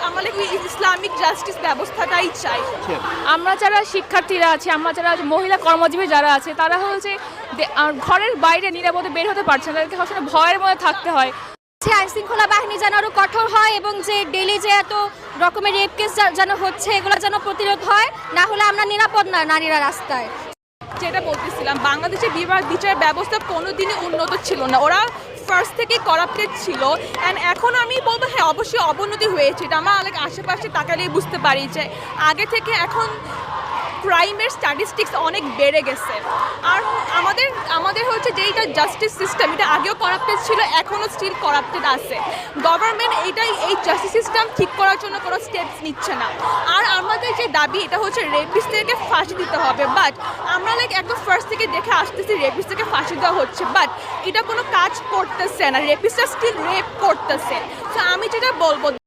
আমাদের Islamic justice ব্যবস্থাটাই চাই। আমরা যারা শিক্ষার্থীরা আছি, আমরা যারা মহিলা কর্মজীবী যারা আছে, তারা হচ্ছে ঘরের বাইরে নিরাপদে বের হতে পারছে না, তাদেরকে সবসময় ভয়ের মধ্যে থাকতে হয়। আইন শৃঙ্খলা বাহিনী যেন আরো কঠোর হয় এবং যে ডেইলি যে এত রকমের রেপ কেস যেন হচ্ছে এগুলো যেন প্রতিরোধ হয়, না হলে আমরা নিরাপদ না নারীরা রাস্তায়। যেটা বলতেছিলাম, বাংলাদেশের বিচার ব্যবস্থা কোনোদিনই উন্নত ছিল না, ওরা ফার্স্ট থেকে করাপ্টেড ছিল। অ্যান্ড এখন আমি বলবো হ্যাঁ অবশ্যই অবনতি হয়েছে, এটা আমরা আশেপাশে তাকালেই বুঝতে পারি যে আগে থেকে এখন ক্রাইমের স্ট্যাটিস্টিক্স অনেক বেড়ে গেছে। আর আমাদের হচ্ছে যেইটা জাস্টিস সিস্টেম, এটা আগেও করাপ্টেড ছিল, এখনও স্টিল করাপ্টেড আছে। গভর্নমেন্ট এই জাস্টিস সিস্টেম ঠিক করার জন্য কোনো স্টেপস নিচ্ছে না। আর আমাদের যে দাবি এটা হচ্ছে রেপিস্টদেরকে ফাঁসি দিতে হবে, বাট আমরা একদম ফার্স্ট থেকে দেখে আসতেছি রেপিস্টদেরকে ফাঁসি দেওয়া হচ্ছে, বাট এটা কোনো কাজ করতেছে না, রেপিস্টরা স্টিল রেপ করতেছে। তো আমি যেটা বলবো